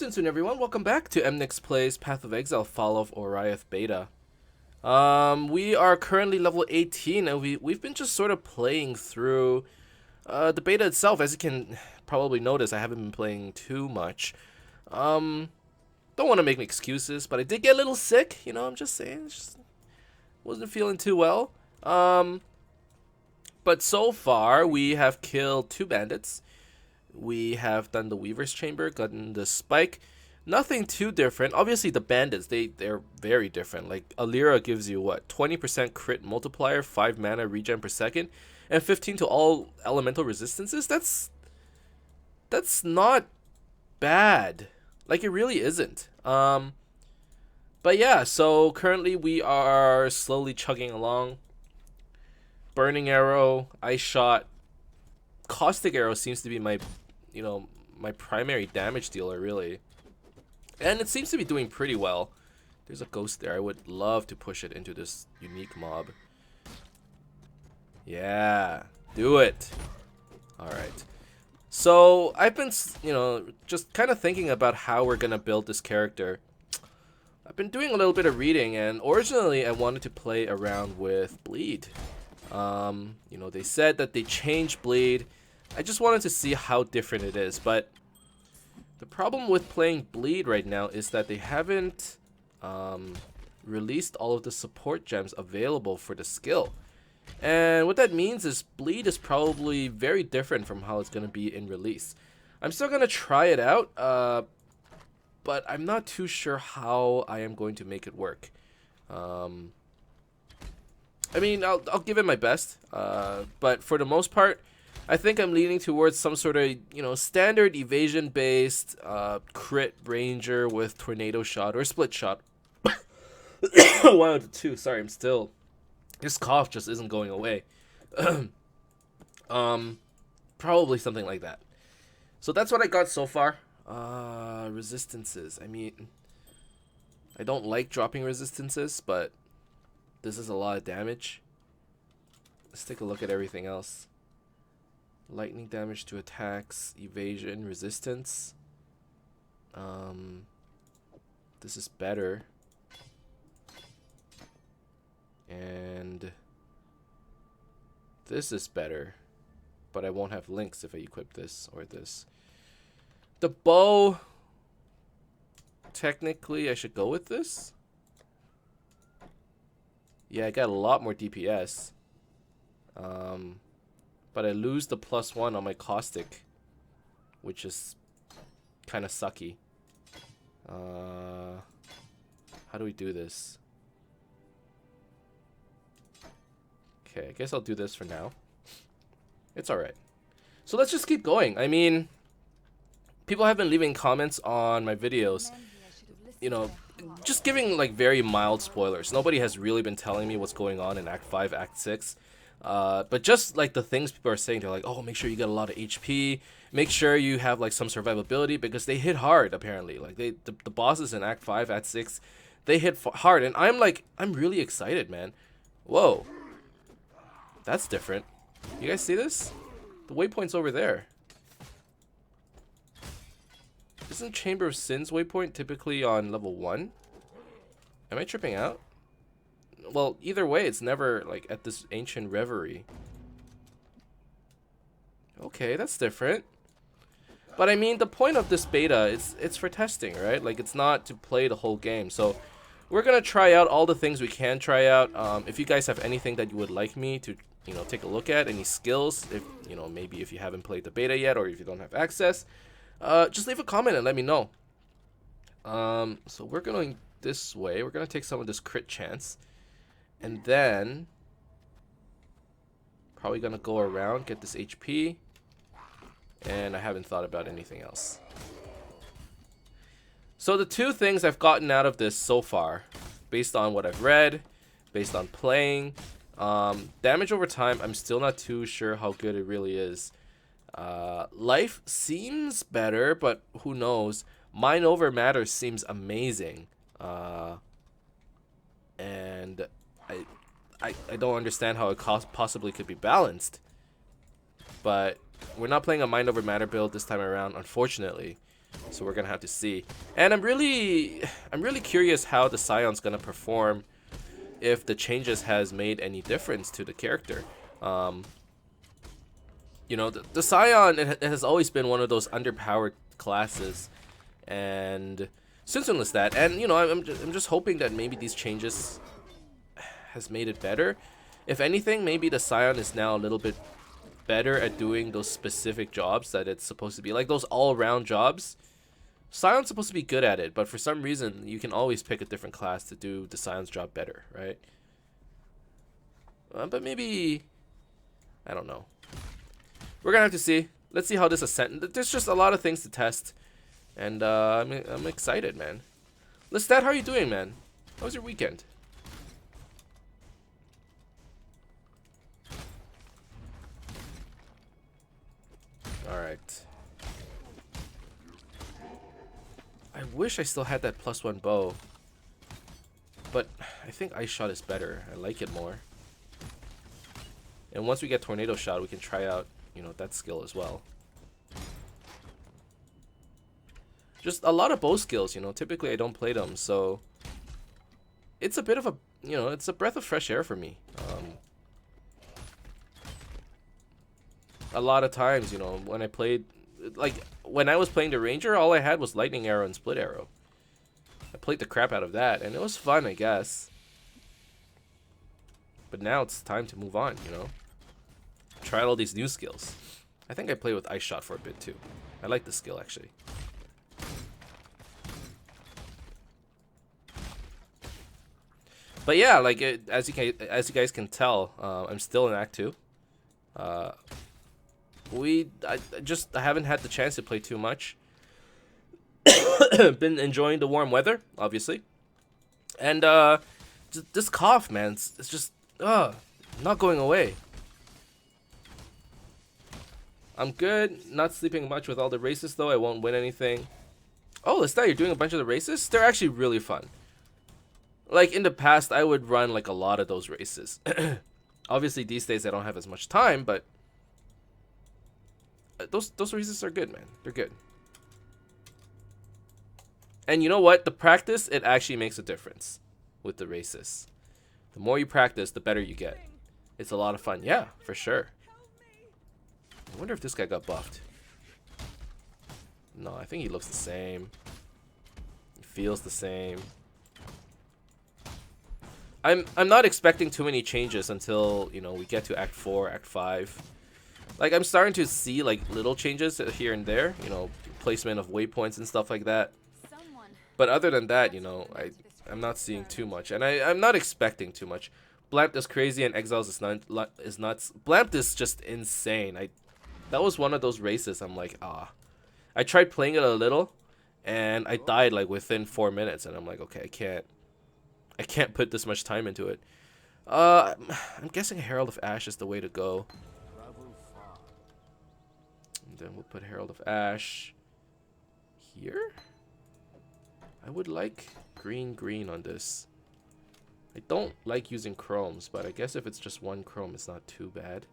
Soon everyone, welcome back to Emnix Plays Path of Exile Fall of Oriath Beta. We are currently level 18 and we've been just sort of playing through the beta itself. As you can probably notice, I haven't been playing too much. Don't want to make excuses, but I did get a little sick, you know, I'm just saying. Just wasn't feeling too well. But so far, we have killed 2 bandits. We have done the Weaver's Chamber, gotten the Spike. Nothing too different. Obviously, the bandits, they're very different. Like, Alira gives you, what, 20% crit multiplier, 5 mana regen per second, and 15 to all elemental resistances? That's not bad. Like, it really isn't. But yeah, so currently we are slowly chugging along. Burning Arrow, Ice Shot, Caustic Arrow seems to be my primary damage dealer, really. And it seems to be doing pretty well. There's a ghost there. I would love to push it into this unique mob. Yeah, do it. Alright. So, I've been, just kind of thinking about how we're going to build this character. I've been doing a little bit of reading, and originally I wanted to play around with Bleed. They said that they changed Bleed. I just wanted to see how different it is, but the problem with playing Bleed right now is that they haven't released all of the support gems available for the skill. And what that means is Bleed is probably very different from how it's going to be in release. I'm still going to try it out, but I'm not too sure how I am going to make it work. I mean, I'll give it my best, but for the most part, I think I'm leaning towards some sort of, standard evasion-based crit ranger with tornado shot or split shot. One of the two. Sorry, this cough just isn't going away. Probably something like that. So that's what I got so far. Resistances. I mean, I don't like dropping resistances, but this is a lot of damage. Let's take a look at everything else. Lightning damage to attacks, evasion, resistance. This is better. And this is better. But I won't have links if I equip this or this. The bow, technically I should go with this. Yeah, I got a lot more DPS. But I lose the +1 on my caustic, which is kind of sucky. How do we do this? Okay, I guess I'll do this for now. It's alright. So let's just keep going. I mean, people have been leaving comments on my videos, just giving like very mild spoilers. Nobody has really been telling me what's going on in Act 5, Act 6. But just like the things people are saying, they're like, oh, make sure you get a lot of HP, make sure you have like some survivability, because they hit hard apparently. Like the bosses in Act 5, Act 6, they hit hard, and I'm really excited, man. Whoa, that's different. You guys see this? The waypoint's over there. Isn't Chamber of Sins waypoint typically on level 1? Am I tripping out? Well, either way, it's never like at this ancient reverie. Okay, that's different. But I mean, the point of this beta is it's for testing, right? Like, it's not to play the whole game. So we're gonna try out all the things we can try out. If you guys have anything that you would like me to, take a look at, any skills, if maybe if you haven't played the beta yet or if you don't have access, just leave a comment and let me know. So we're going this way. We're gonna take some of this crit chance. And then, probably gonna go around, get this HP, and I haven't thought about anything else. So the 2 things I've gotten out of this so far, based on what I've read, based on playing, damage over time, I'm still not too sure how good it really is. Life seems better, but who knows. Mind over matter seems amazing. And I don't understand how it possibly could be balanced. But we're not playing a mind over matter build this time around, unfortunately. So we're gonna have to see. And I'm really curious how the Scion's gonna perform if the changes has made any difference to the character. You know, the Scion, it has always been one of those underpowered classes, and Sun is that. And you know, I'm just hoping that maybe these changes has made it better. If anything, maybe the Scion is now a little bit better at doing those specific jobs that it's supposed to be, like those all-around jobs. Scion's supposed to be good at it, but for some reason you can always pick a different class to do the Scion's job better, right? But maybe, I don't know. We're gonna have to see. Let's see how this ascent. There's just a lot of things to test, and I'm excited, man. Lestat, how are you doing, man? How was your weekend? All right. I wish I still had that +1 bow, but I think Ice Shot is better. I like it more. And once we get Tornado Shot, we can try out, you know, that skill as well. Just a lot of bow skills, you know. Typically I don't play them, so it's a bit of a, you know, it's a breath of fresh air for me. A lot of times, you know, when I played, like when I was playing the Ranger, all I had was Lightning Arrow and Split Arrow. I played the crap out of that, and it was fun, I guess. But now it's time to move on, you know. Try all these new skills. I think I played with Ice Shot for a bit too. I like the skill actually. But yeah, like as you guys can tell, I'm still in Act 2. I haven't had the chance to play too much. Been enjoying the warm weather, obviously, and this cough, man, it's just not going away. I'm good. Not sleeping much with all the races though. I won't win anything. Oh, Lestat, you're doing a bunch of the races? They're actually really fun. Like in the past, I would run like a lot of those races. Obviously, these days I don't have as much time, but those races are good, man. They're good. And you know what? The practice, it actually makes a difference with the races. The more you practice, the better you get. It's a lot of fun. Yeah, for sure. I wonder if this guy got buffed. No, I think he looks the same. He feels the same. I'm not expecting too many changes until, you know, we get to Act 4, Act 5. Like, I'm starting to see, like, little changes here and there. You know, placement of waypoints and stuff like that. But other than that, you know, I'm not seeing too much. And I'm not expecting too much. Blamp is crazy and Exiles is nuts. Blamp is just insane. That was one of those races I'm like, I tried playing it a little, and I died, like, within 4 minutes. And I'm like, okay, I can't put this much time into it. I'm guessing Herald of Ash is the way to go. And then we'll put Herald of Ash here. I would like green on this. I don't like using chromes, but I guess if it's just one chrome, it's not too bad.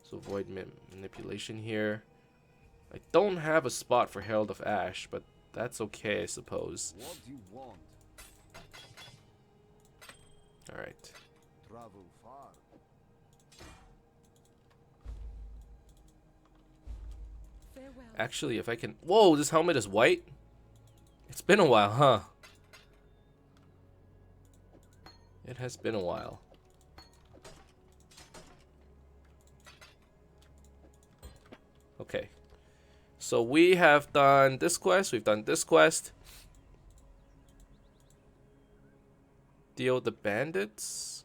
So avoid manipulation here. I don't have a spot for Herald of Ash, but that's okay, I suppose. What do you want? All right. Travel far. Farewell. Actually, if I can... Whoa, this helmet is white? It's been a while, huh? It has been a while. Okay. So we have done this quest. We've done this quest. Deal with the bandits.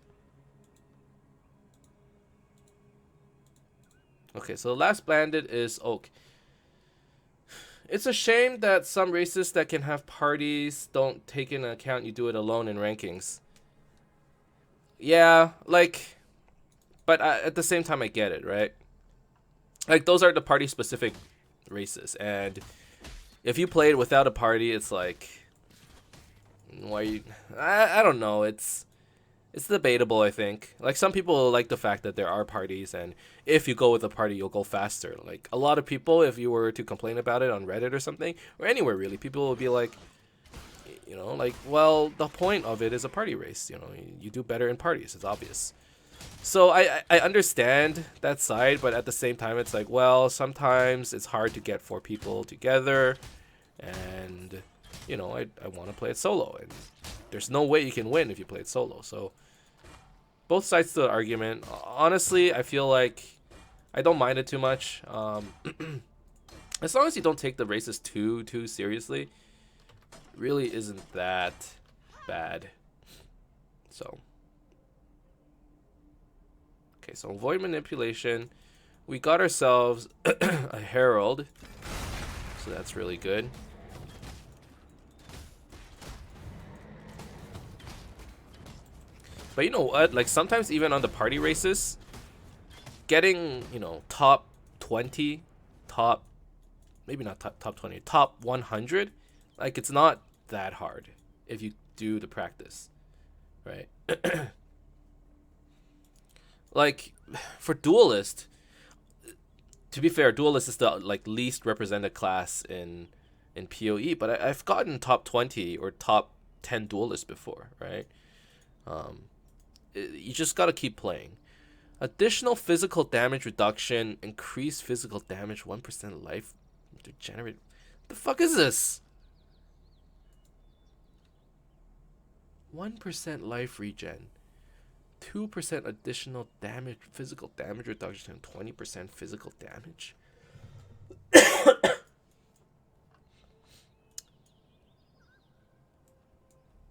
Okay, so the last bandit is Oak. It's a shame that some races that can have parties don't take into account you do it alone in rankings. Yeah, like, but at the same time I get it, right? Like, those are the party specific races, and if you play it without a party, it's like, why you... I don't know, it's It's debatable, I think. Like, some people like the fact that there are parties, and if you go with a party, you'll go faster. Like, a lot of people, if you were to complain about it on Reddit or something, or anywhere really, people will be like, you know, like, well, the point of it is a party race. You know, you do better in parties. It's obvious. So I understand that side, but at the same time, it's like, well, sometimes it's hard to get 4 people together, and, you know, I want to play it solo, and there's no way you can win if you play it solo. So both sides to the argument. Honestly, I feel like I don't mind it too much. As long as you don't take the races too seriously, it really isn't that bad. So, okay, so avoid manipulation. We got ourselves a herald, so that's really good. But you know what? Like, sometimes even on the party races, getting, you know, top 20, top, maybe not top 20, top 100, like, it's not that hard if you do the practice, right? Like, for duelist, to be fair, duelist is the like least represented class in PoE, but I've gotten top 20 or top 10 duelist before, right? You just gotta keep playing. Additional physical damage reduction, increased physical damage, 1% life degenerate. The fuck is this? 1% life regen, 2% additional damage, physical damage reduction, and 20% physical damage.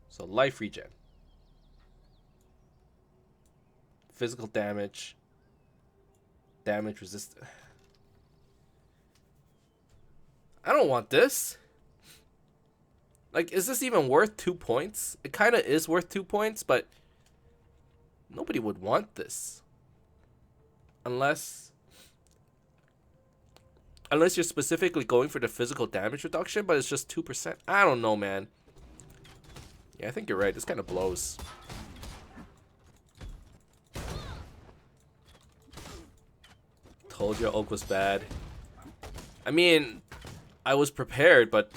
So life regen, physical damage, damage resist. I don't want this. Like, is this even worth 2 points? It kind of is worth 2 points, but nobody would want this. Unless you're specifically going for the physical damage reduction, but it's just 2%. I don't know, man. Yeah, I think you're right. This kind of blows. Told you Oak was bad. I mean, I was prepared, but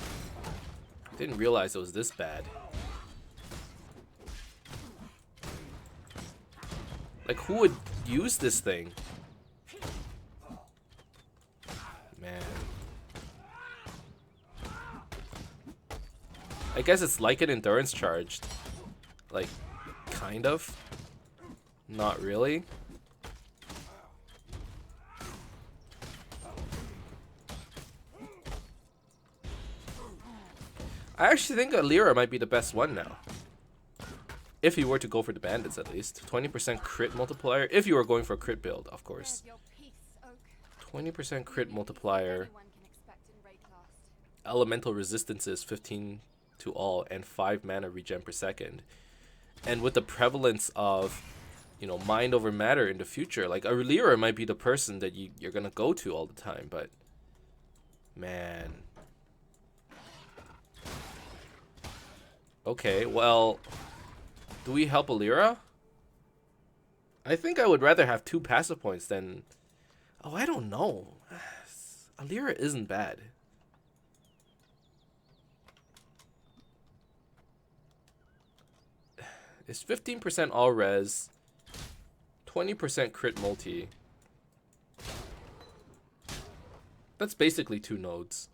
didn't realize it was this bad. Like, who would use this thing? Man. I guess it's like an endurance charged. Like, kind of. Not really. I actually think Alira might be the best one now. If you were to go for the bandits, at least. 20% crit multiplier. If you were going for a crit build, of course. 20% crit multiplier. Elemental resistances 15 to all, and 5 mana regen per second. And with the prevalence of, you know, mind over matter in the future, like, Alira might be the person that you're gonna go to all the time, but man. Okay, well, do we help Alira? I think I would rather have 2 passive points than... Oh, I don't know. Alira isn't bad. It's 15% all res, 20% crit multi. That's basically 2 nodes.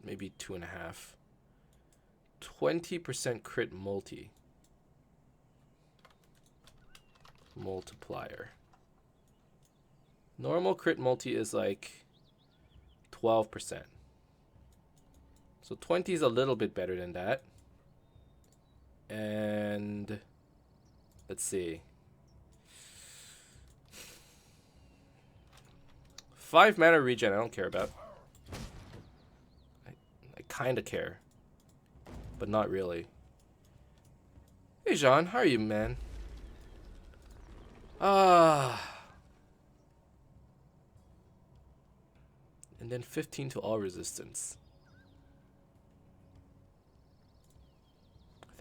Maybe 2.5. 20% crit multi. Multiplier. Normal crit multi is like 12%. So 20 is a little bit better than that. And let's see. 5 mana regen I don't care about. I kind of care, but not really. Hey Jean, how are you, man? And then 15 to all resistance.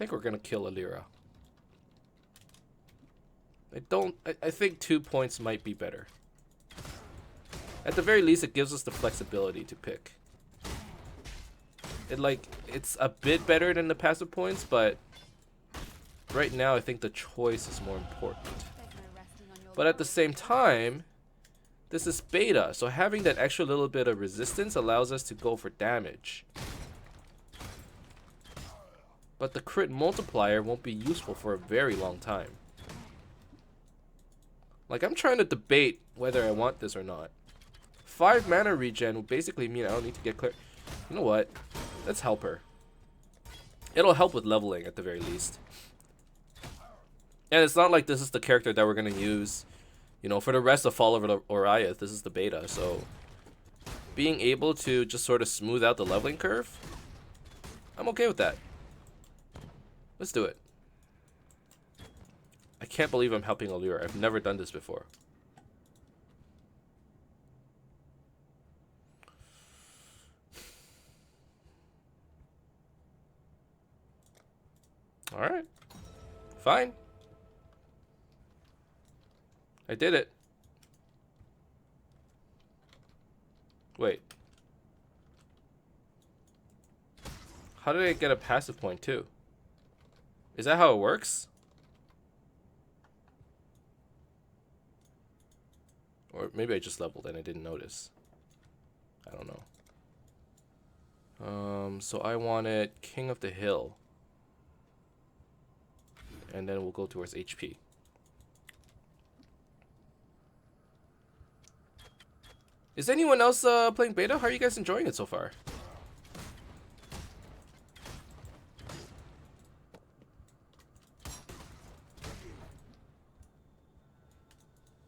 I think we're gonna kill Alira. I think 2 points might be better. At the very least, it gives us the flexibility to pick. It's a bit better than the passive points, but right now I think the choice is more important. But at the same time, this is beta, so having that extra little bit of resistance allows us to go for damage. But the crit multiplier won't be useful for a very long time. Like, I'm trying to debate whether I want this or not. 5 mana regen will basically mean I don't need to get clear. You know what? Let's help her. It'll help with leveling at the very least. And it's not like this is the character that we're going to use, you know, for the rest of Fall of Oriath. This is the beta, so being able to just sort of smooth out the leveling curve, I'm okay with that. Let's do it. I can't believe I'm helping Alira. I've never done this before. Alright. Fine. I did it. Wait. How did I get a passive point too? Is that how it works? Or maybe I just leveled and I didn't notice. I don't know. So I wanted King of the Hill. And then we'll go towards HP. Is anyone else playing beta? How are you guys enjoying it so far?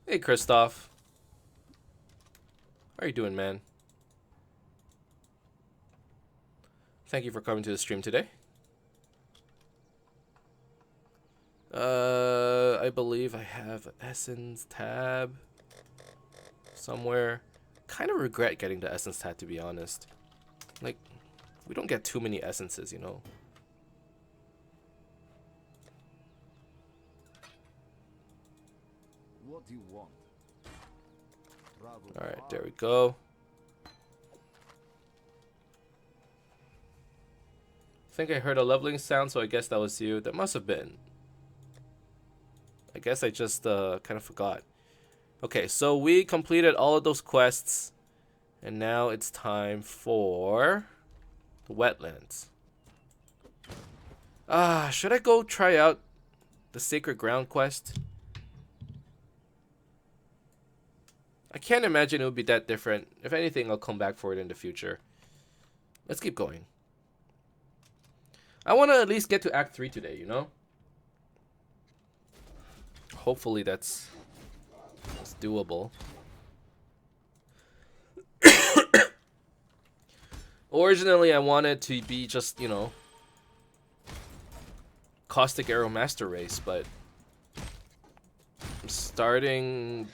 Hey, Christoph. How are you doing, man? Thank you for coming to the stream today. I believe I have an Essence tab somewhere. Kind of regret getting the Essence tab, to be honest. Like, we don't get too many Essences, you know. What do you want? Alright, there we go. I think I heard a leveling sound, so I guess that was you. That must have been. I guess I just kind of forgot. Okay, so we completed all of those quests. And now it's time for the wetlands. Should I go try out the Sacred Ground quest? I can't imagine it would be that different. If anything, I'll come back for it in the future. Let's keep going. I want to at least get to Act 3 today, you know? Hopefully that's doable. Originally, I wanted to be just, you know, Caustic Arrow Master Race, but I'm starting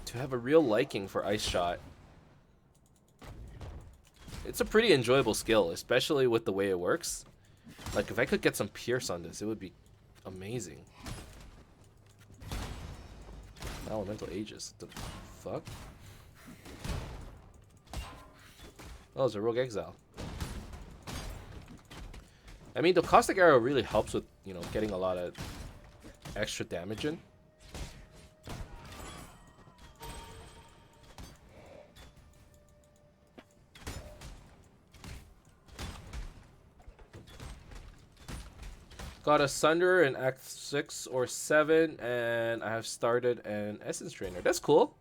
to have a real liking for Ice Shot. It's a pretty enjoyable skill, especially with the way it works. Like, if I could get some Pierce on this, it would be amazing. Elemental Aegis. The fuck? Oh, it's a Rogue Exile. I mean, the Caustic Arrow really helps with, you know, getting a lot of extra damage in. Got a Sunder in Act 6 or 7, and I have started an Essence Trainer. That's cool.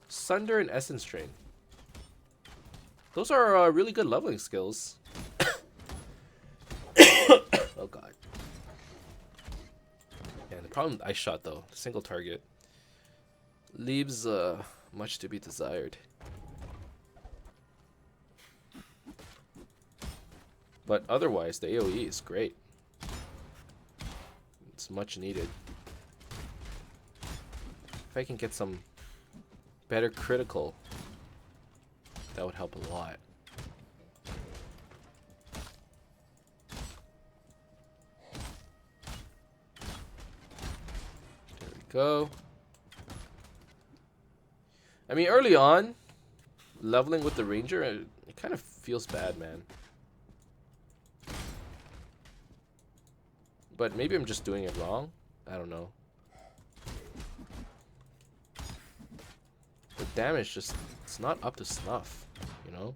Sunder and Essence Train. Those are really good leveling skills. Oh god. Yeah, the problem with Ice Shot, though, single target, leaves much to be desired. But otherwise, the AoE is great. It's much needed. If I can get some better critical, that would help a lot. Go. I mean, early on, leveling with the ranger, it kind of feels bad, man. But maybe I'm just doing it wrong. I don't know. The damage just, it's not up to snuff, you know?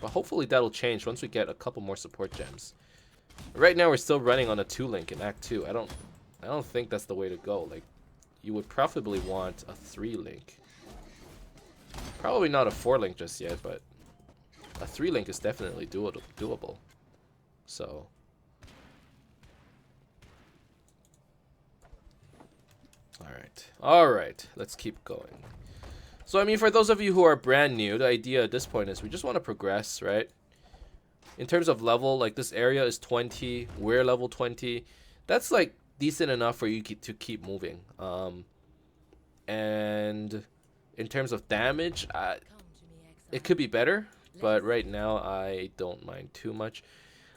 But hopefully that'll change once we get a couple more support gems. Right now we're still running on a 2-link in Act 2. I don't think that's the way to go. Like, you would preferably want a 3-link. Probably not a 4-link just yet, but a 3-link is definitely doable. So Alright, let's keep going. So I mean, for those of you who are brand new, the idea at this point is we just want to progress, right? In terms of level, like this area is 20, we're level 20. That's like decent enough for you to keep moving. And in terms of damage, it could be better, but right now I don't mind too much.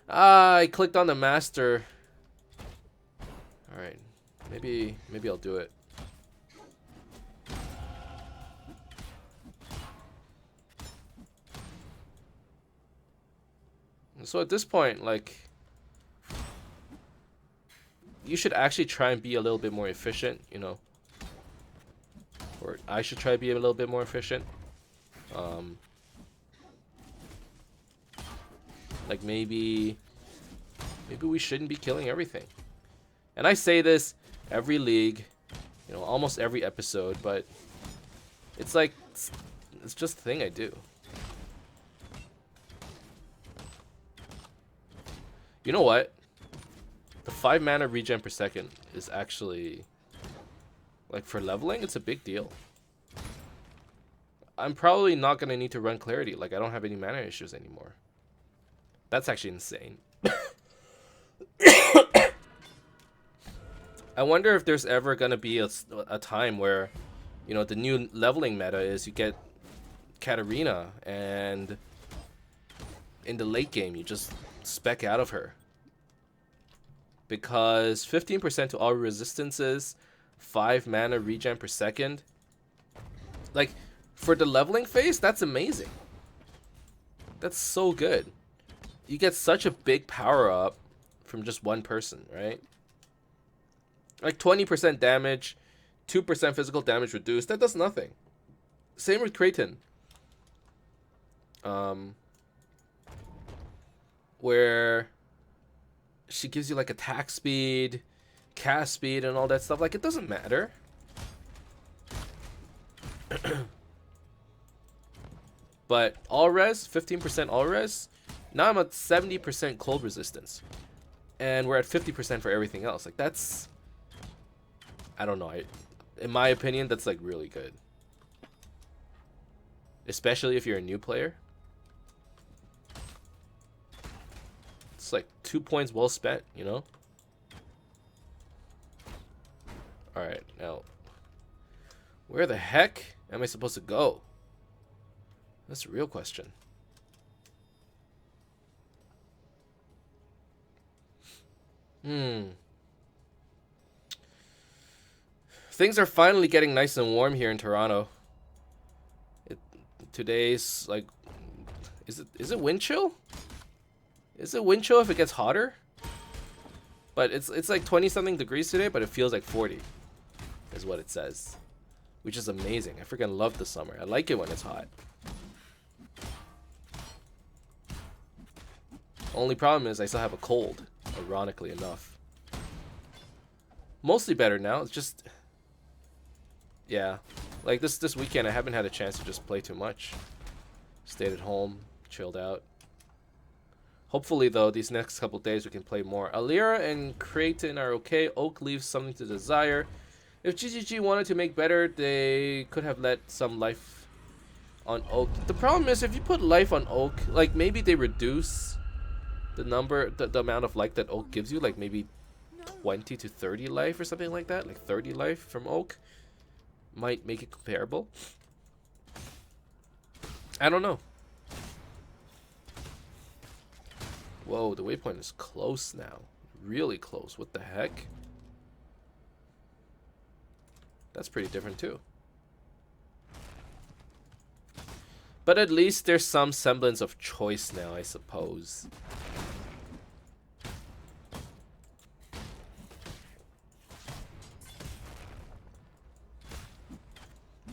I clicked on the master. Alright, maybe I'll do it. So at this point, like, you should actually try and be a little bit more efficient, you know. Or I should try to be a little bit more efficient. Like maybe we shouldn't be killing everything. And I say this every league, you know, almost every episode, but it's like, it's just a thing I do. You know what? The 5 mana regen per second is actually, like, for leveling, it's a big deal. I'm probably not going to need to run Clarity. Like, I don't have any mana issues anymore. That's actually insane. I wonder if there's ever going to be a time where, you know, the new leveling meta is you get Katarina, and in the late game, you just spec out of her. Because 15% to all resistances, 5 mana regen per second. Like, for the leveling phase, that's amazing. That's so good. You get such a big power up from just one person, right? Like 20% damage, 2% physical damage reduced. That does nothing. Same with Kraton. Where she gives you like attack speed, cast speed, and all that stuff. Like, it doesn't matter. But all res, 15% all res. Now I'm at 70% cold resistance, and we're at 50% for everything else. Like, that's, I don't know. In my opinion, that's like really good, especially if you're a new player. It's like 2 points well spent, you know? Alright, now, where the heck am I supposed to go? That's the real question. Things are finally getting nice and warm here in Toronto. Today's like, is it wind chill? Is it wind chill if it gets hotter? But it's like 20 something degrees today, but it feels like 40 is what it says, which is amazing. I freaking love the summer. I like it when it's hot. Only problem is I still have a cold, ironically enough. Mostly better now. It's just, yeah, like this weekend I haven't had a chance to just play too much. Stayed at home, chilled out. Hopefully, though, these next couple days we can play more. Alira and Kraton are okay. Oak leaves something to desire. If GGG wanted to make better, they could have let some life on Oak. The problem is, if you put life on Oak, like, maybe they reduce the number, the amount of life that Oak gives you, like maybe 20 to 30 life or something like that. Like 30 life from Oak might make it comparable. I don't know. Whoa, the waypoint is close now. Really close. What the heck? That's pretty different too. But at least there's some semblance of choice now, I suppose.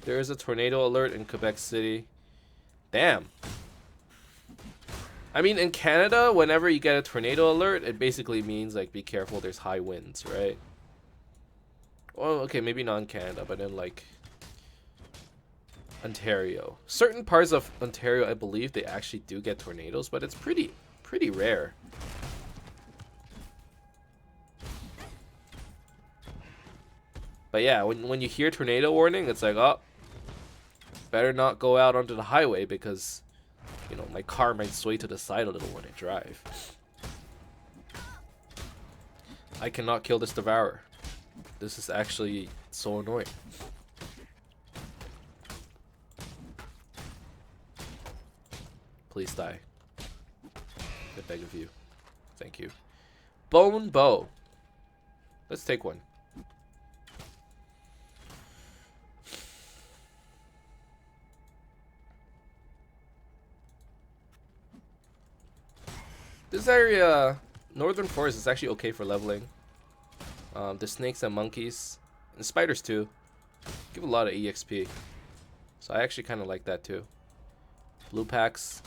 There is a tornado alert in Quebec City. Damn. I mean, in Canada, whenever you get a tornado alert, it basically means, like, be careful, there's high winds, right? Well, okay, maybe not in Canada, but in, like, Ontario. Certain parts of Ontario, I believe, they actually do get tornadoes, but it's pretty rare. But yeah, when you hear tornado warning, it's like, oh, better not go out onto the highway because, you know, my car might sway to the side a little when I drive. I cannot kill this devourer. This is actually so annoying. Please die. I beg of you. Thank you. Bone bow. Let's take one. This area, Northern Forest, is actually okay for leveling. The snakes and monkeys, and spiders too, give a lot of EXP. So I actually kind of like that too. Blue packs,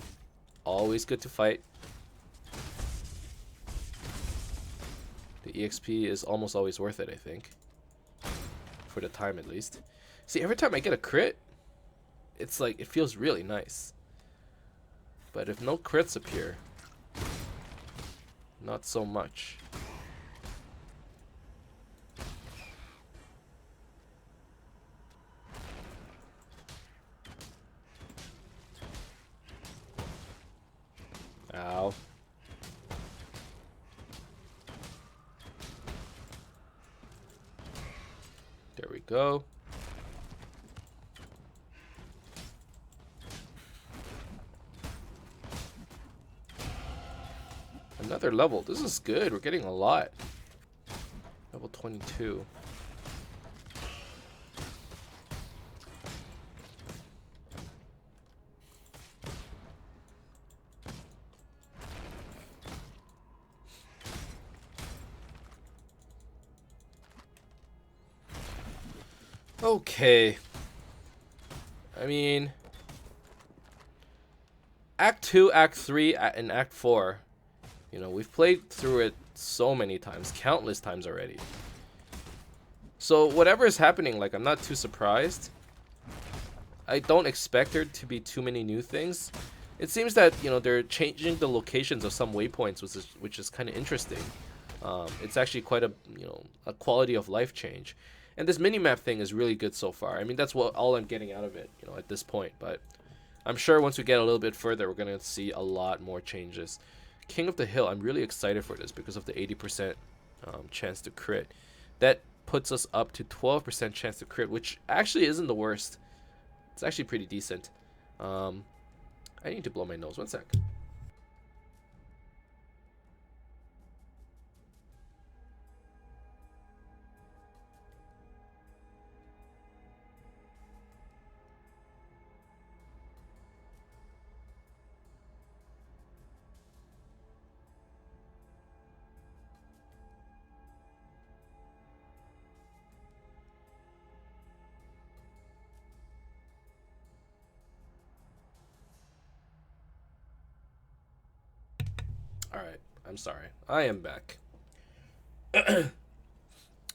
always good to fight. The EXP is almost always worth it, I think. For the time at least. See, every time I get a crit, it's like, it feels really nice. But if no crits appear, not so much. Ow. There we go. Another level. This is good. We're getting a lot. Level 22. Okay. I mean, Act 2, Act 3, and Act 4. You know, we've played through it so many times, countless times already. So whatever is happening, like, I'm not too surprised. I don't expect there to be too many new things. It seems that, you know, they're changing the locations of some waypoints, which is kind of interesting. It's actually quite a, you know, a quality of life change. And this minimap thing is really good so far. I mean, that's all I'm getting out of it, you know, at this point. But I'm sure once we get a little bit further, we're going to see a lot more changes. King of the Hill, I'm really excited for this because of the 80% chance to crit. That puts us up to 12% chance to crit, which actually isn't the worst. It's actually pretty decent. I need to blow my nose. 1 sec. Alright, I'm sorry. I am back.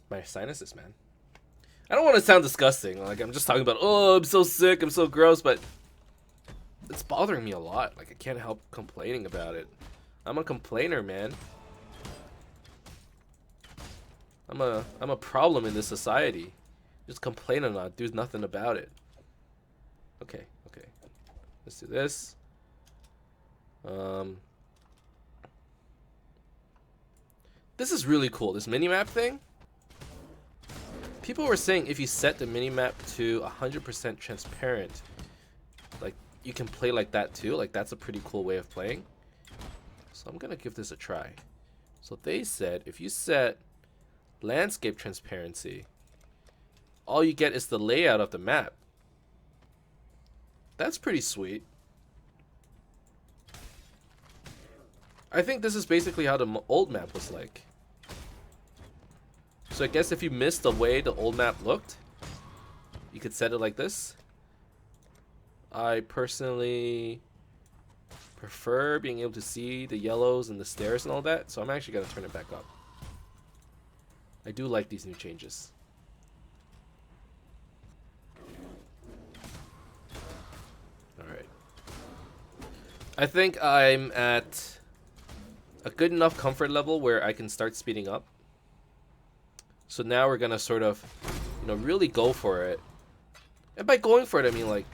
My sinuses, man. I don't want to sound disgusting. Like, I'm just talking about, oh, I'm so sick, I'm so gross, but it's bothering me a lot. Like, I can't help complaining about it. I'm a complainer, man. I'm a problem in this society. Just complain and not do nothing about it. Okay. Let's do this. This is really cool, this minimap thing. People were saying if you set the minimap to 100% transparent, like, you can play like that too. Like, that's a pretty cool way of playing. So I'm gonna give this a try. So they said if you set landscape transparency, all you get is the layout of the map. That's pretty sweet. I think this is basically how the old map was like. So I guess if you missed the way the old map looked, you could set it like this. I personally prefer being able to see the yellows and the stairs and all that, so I'm actually going to turn it back up. I do like these new changes. Alright. I think I'm at a good enough comfort level where I can start speeding up. So now we're going to sort of, really go for it. And by going for it, I mean like,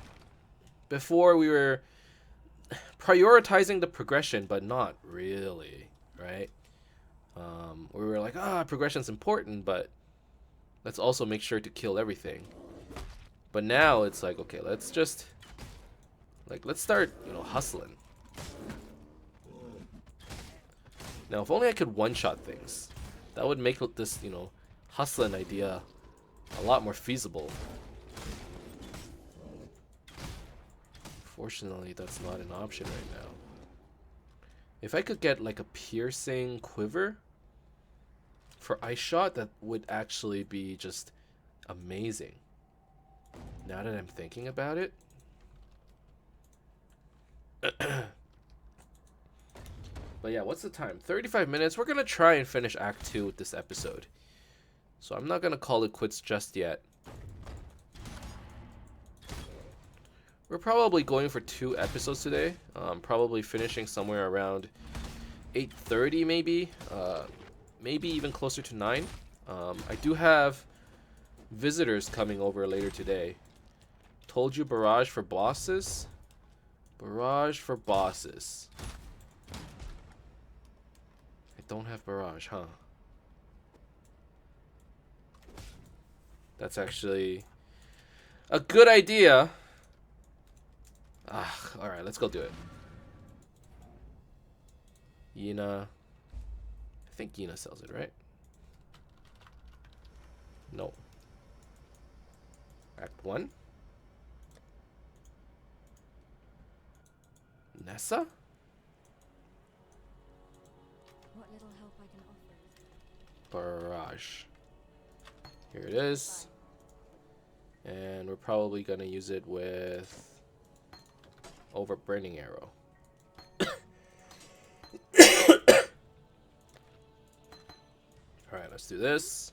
before we were prioritizing the progression, but not really, right? We were like, progression's important, but let's also make sure to kill everything. But now it's like, okay, let's just, let's start, hustling. Now, if only I could one-shot things, that would make this, hustling idea a lot more feasible. Fortunately, that's not an option right now. If I could get like a piercing quiver for ice shot, that would actually be just amazing. Now that I'm thinking about it. But yeah, what's the time? 35 minutes. We're going to try and finish Act 2 with this episode. So I'm not going to call it quits just yet. We're probably going for 2 episodes today. Probably finishing somewhere around 8:30 maybe. Maybe even closer to 9. I do have visitors coming over later today. Told you barrage for bosses. Barrage for bosses. I don't have barrage, huh? That's actually a good idea. Alright, let's go do it. Yina. I think Yina sells it, right? No. Act 1. Nessa? What little help I can offer. Barrage. Here it is. And we're probably going to use it with Overburning Arrow. Alright, let's do this.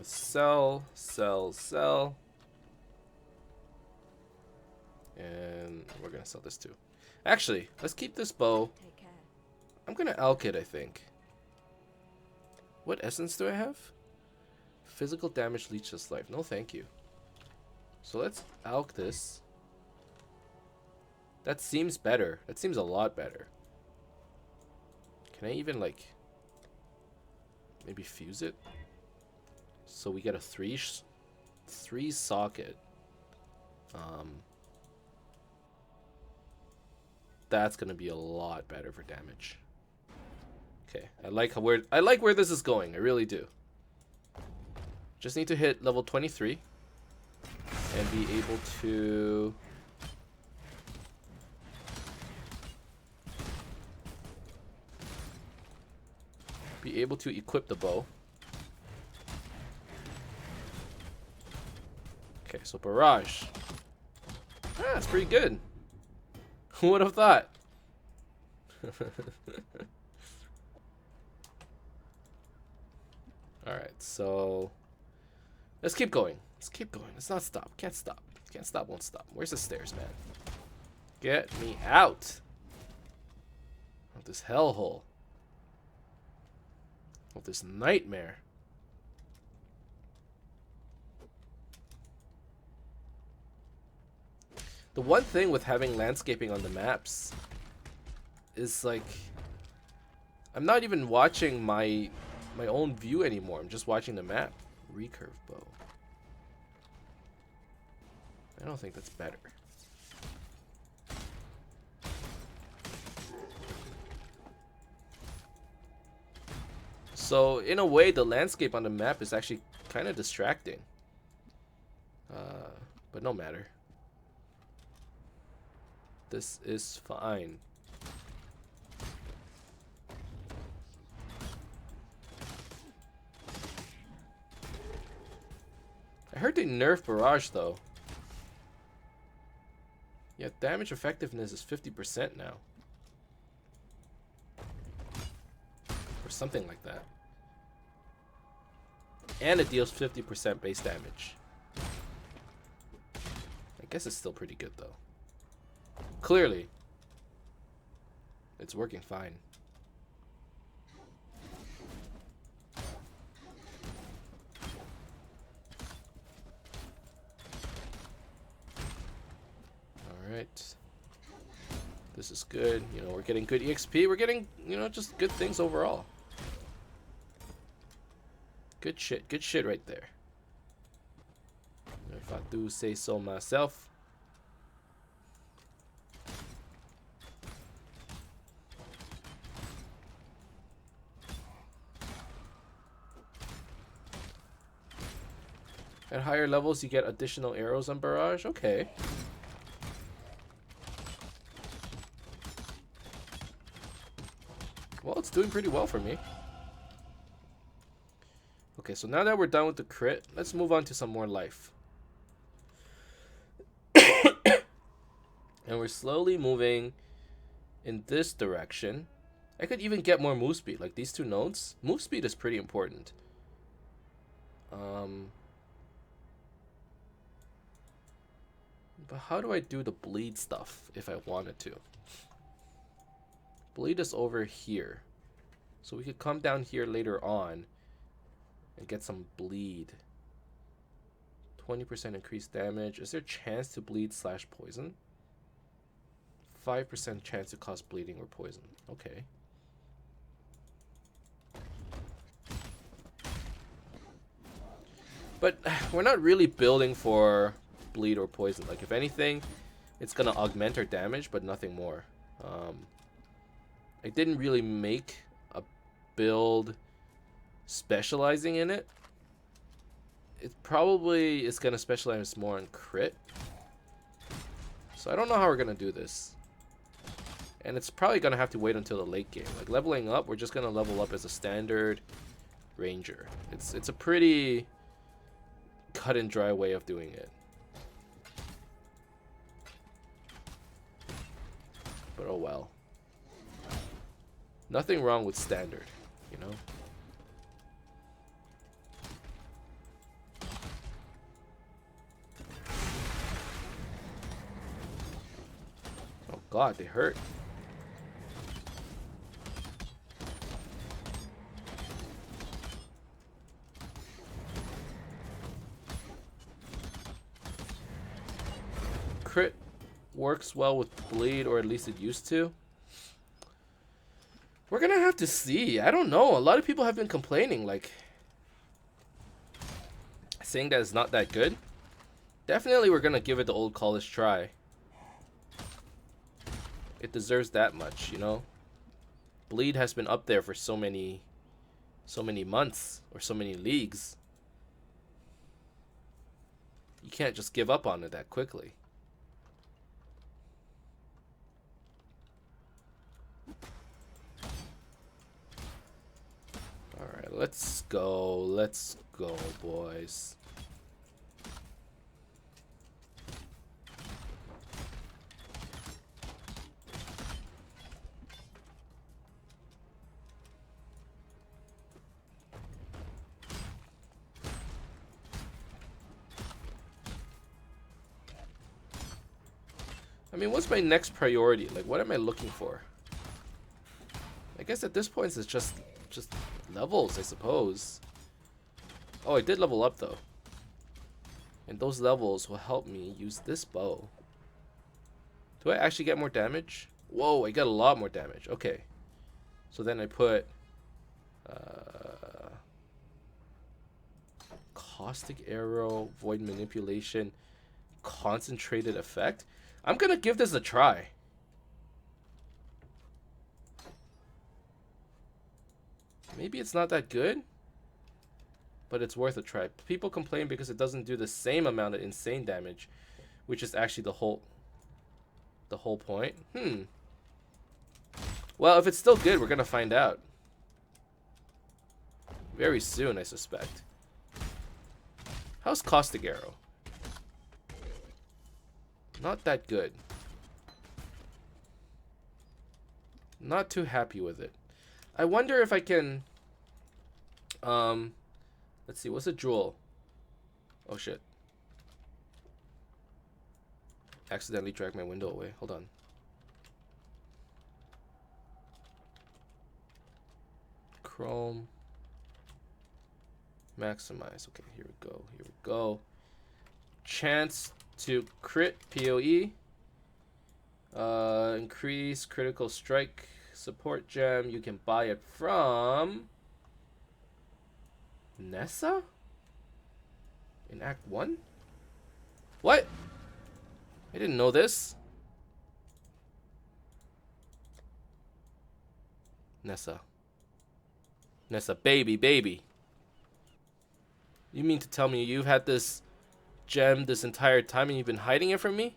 Sell, sell, sell. And we're going to sell this too. Actually, let's keep this bow. Take care. I'm going to alch it, I think. What essence do I have? Physical damage leeches life. No, thank you. So let's alch this. That seems better. That seems a lot better. Can I even, maybe fuse it? So we get a 3 socket. That's gonna be a lot better for damage. Okay, I like where this is going. I really do. Just need to hit level 23 and be able to equip the bow. Okay, so barrage. That's pretty good. Who would have thought? Alright, so let's keep going. Let's keep going. Let's not stop. Can't stop. Can't stop, won't stop. Where's the stairs, man? Get me out of this hellhole. Of this nightmare. The one thing with having landscaping on the maps is I'm not even watching my own view anymore. I'm just watching the map. Recurve bow. I don't think that's better. So in a way, the landscape on the map is actually kind of distracting. But no matter. This is fine. I heard they nerfed Barrage though. Yeah, damage effectiveness is 50% now. Or something like that. And it deals 50% base damage. I guess it's still pretty good though. Clearly, it's working fine. Alright. This is good. You know, we're getting good EXP. We're getting, you know, just good things overall. Good shit. Good shit right there. If I do say so myself. At higher levels, you get additional arrows on Barrage. Okay. Well, it's doing pretty well for me. Okay, so now that we're done with the crit, let's move on to some more life. And we're slowly moving in this direction. I could even get more move speed, like these two nodes. Move speed is pretty important. But how do I do the bleed stuff if I wanted to? Bleed is over here. So we could come down here later on and get some bleed. 20% increased damage. Is there a chance to bleed / poison? 5% chance to cause bleeding or poison. Okay. But we're not really building for bleed or poison. Like, if anything, it's gonna augment our damage, but nothing more. I didn't really make a build specializing in it. It probably is gonna specialize more in crit. So I don't know how we're gonna do this. And it's probably gonna have to wait until the late game. Like, leveling up, we're just gonna level up as a standard ranger. It's a pretty cut and dry way of doing it. But oh well. Nothing wrong with standard, you know? Oh god, they hurt. Crit works well with bleed, or at least it used to. We're gonna have to see. I don't know. A lot of people have been complaining, like, saying that it's not that good. Definitely we're gonna give it the old college try. It deserves that much, you know? Bleed has been up there for so many months, or so many leagues. You can't just give up on it that quickly. Alright, let's go, boys. I mean, what's my next priority? Like, what am I looking for? I guess at this point it's just levels, I suppose. Oh, I did level up though. And those levels will help me use this bow. Do I actually get more damage? Whoa, I get a lot more damage. Okay. So then I put caustic arrow, void manipulation, concentrated effect. I'm gonna give this a try. Maybe it's not that good, but it's worth a try. People complain because it doesn't do the same amount of insane damage, which is actually the whole point. Well, if it's still good, we're gonna find out very soon, I suspect. How's Caustic Arrow? Not that good. Not too happy with it. I wonder if I can let's see, what's a jewel? Oh shit. Accidentally dragged my window away. Hold on. Chrome. Maximize. Okay, here we go. Here we go. Chance to crit PoE. Increase critical strike support gem. You can buy it from Nessa? In Act 1? What? I didn't know this. Nessa. Nessa, baby. You mean to tell me you've had this gem this entire time and you've been hiding it from me?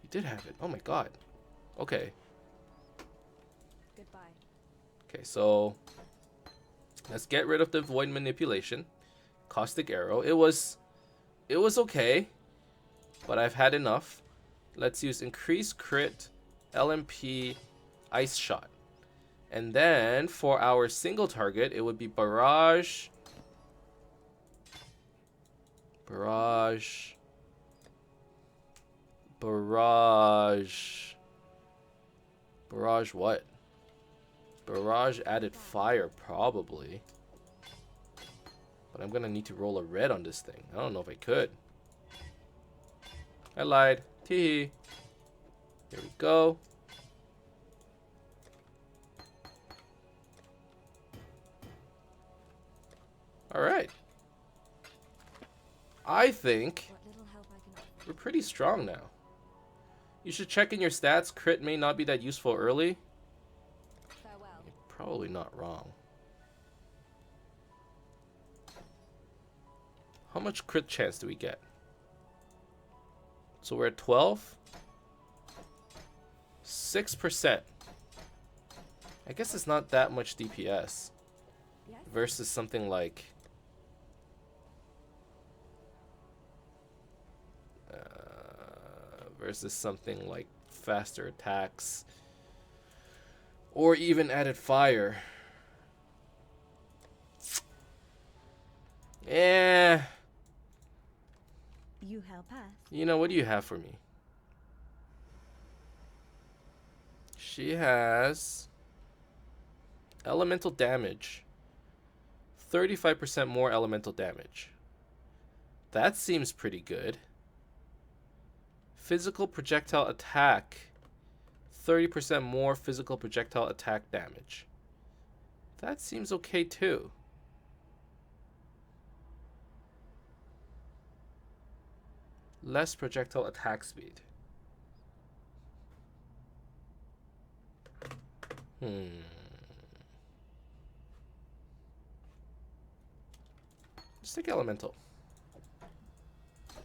You did have it. Oh my god. Okay. Goodbye. Okay, so let's get rid of the void manipulation. Caustic Arrow. It was okay, but I've had enough. Let's use increased crit, LMP, ice shot. And then for our single target, it would be barrage. Barrage what? Barrage added fire, probably. But I'm gonna need to roll a red on this thing. I don't know if I could. I lied. Tee. Here we go. Alright. I think What little help I can offer. we're pretty strong now. You should check in your stats. Crit may not be that useful early. Farewell. You're probably not wrong. How much crit chance do we get? So we're at 12. 6%. I guess it's not that much DPS Yes? versus something like faster attacks or even added fire. Yeah. You help us. You know, what do you have for me? She has elemental damage. 35% more elemental damage. That seems pretty good. Physical projectile attack. 30% more physical projectile attack damage. That seems okay too. Less projectile attack speed. Let's take elemental.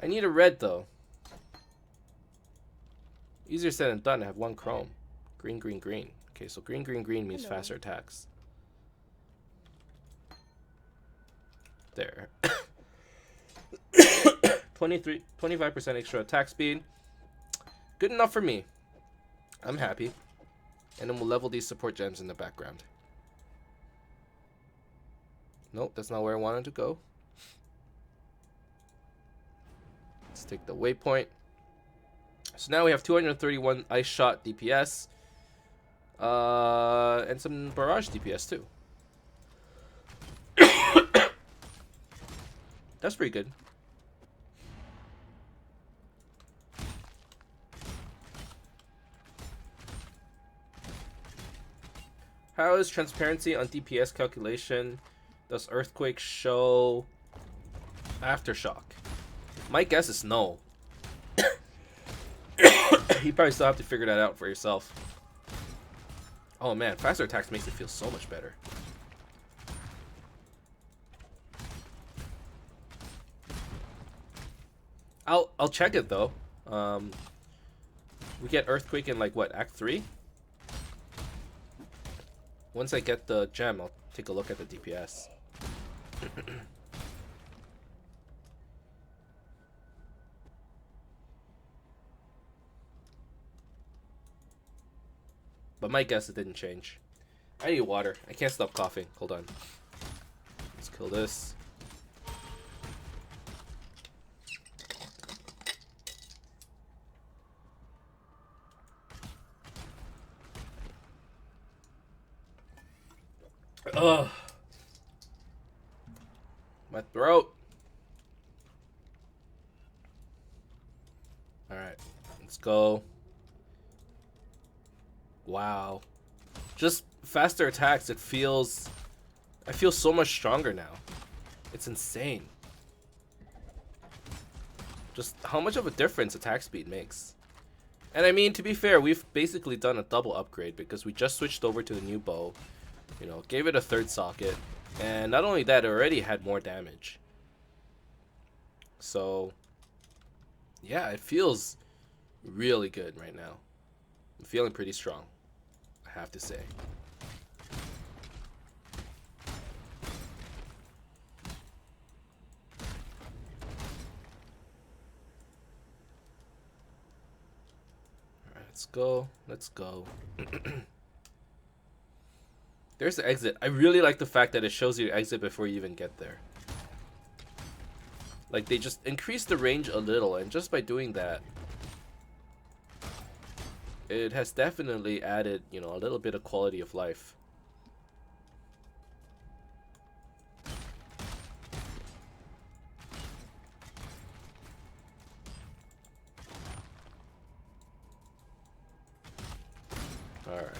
I need a red though. Easier said than done. I have one chrome. Green. Okay, so green means Hello. faster attacks. There. 25% extra attack speed. Good enough for me. I'm happy. And then we'll level these support gems in the background. Nope, that's not where I wanted to go. Let's take the waypoint. So now we have 231 ice shot DPS. And some barrage DPS too. That's pretty good. How is transparency on DPS calculation? Does earthquake show aftershock? My guess is no. You probably still have to figure that out for yourself. Oh man, faster attacks makes it feel so much better. I'll check it though. We get Earthquake in like what, Act 3? Once I get the gem, I'll take a look at the DPS. But my guess, it didn't change. I need water. I can't stop coughing. Hold on. Let's kill this. Ugh. My throat. Alright. Let's go. Wow. Just faster attacks. I feel so much stronger now. It's insane. Just how much of a difference attack speed makes. And I mean, to be fair, we've basically done a double upgrade because we just switched over to the new bow. You know, gave it a third socket. And not only that, it already had more damage. So, yeah, it feels really good right now. I'm feeling pretty strong, I have to say. Alright, let's go. Let's go. There's the exit. I really like the fact that it shows you exit before you even get there. Like, they just increased the range a little, and just by doing that, it has definitely added, you know, a little bit of quality of life. Alright.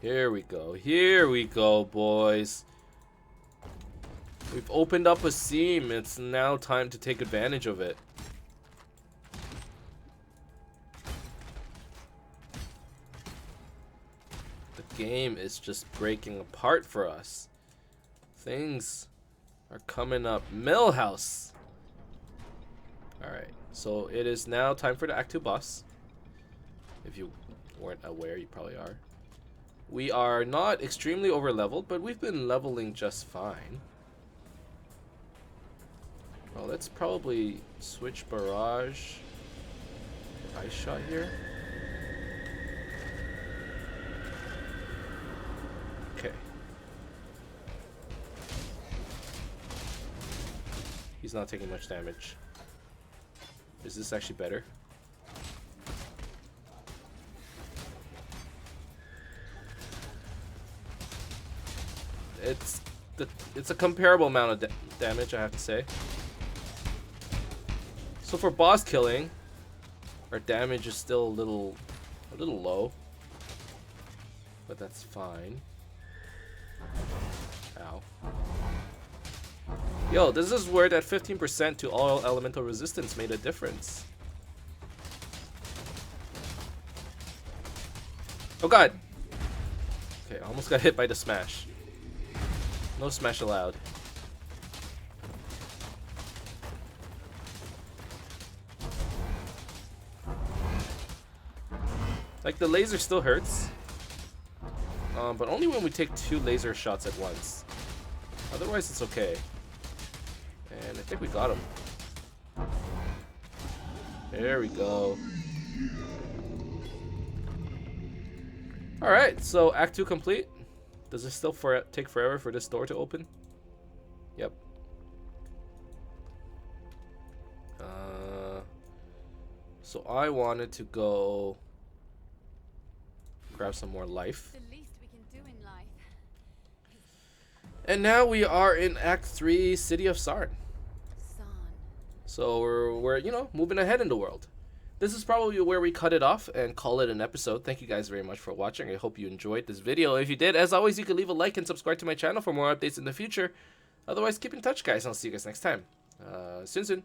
Here we go. Here we go, boys. We've opened up a seam. It's now time to take advantage of it. The game is just breaking apart for us. Things are coming up. Millhouse. Alright, so it is now time for the Act 2 boss. If you weren't aware, you probably are. We are not extremely over leveled, but we've been leveling just fine. Well, let's probably switch barrage. Ice shot here. Okay. He's not taking much damage. Is this actually better? It's a comparable amount of damage, I have to say. So for boss killing, our damage is still a little low, but that's fine. Ow. Yo, this is where that 15% to all elemental resistance made a difference. Oh god! Okay, I almost got hit by the smash. No smash allowed. Like, the laser still hurts. But only when we take 2 laser shots at once. Otherwise, it's okay. And I think we got him. There we go. Alright, so Act 2 complete. Does it still take forever for this door to open? Yep. So I wanted to go grab some more life. The least we can do in life. And now we are in Act 3, City of Sarn. Son. So we're you know, moving ahead in the world. This is probably where we cut it off and call it an episode. Thank you guys very much for watching. I hope you enjoyed this video. If you did, as always, you can leave a like and subscribe to my channel for more updates in the future. Otherwise, keep in touch, guys. I'll see you guys next time. Soon.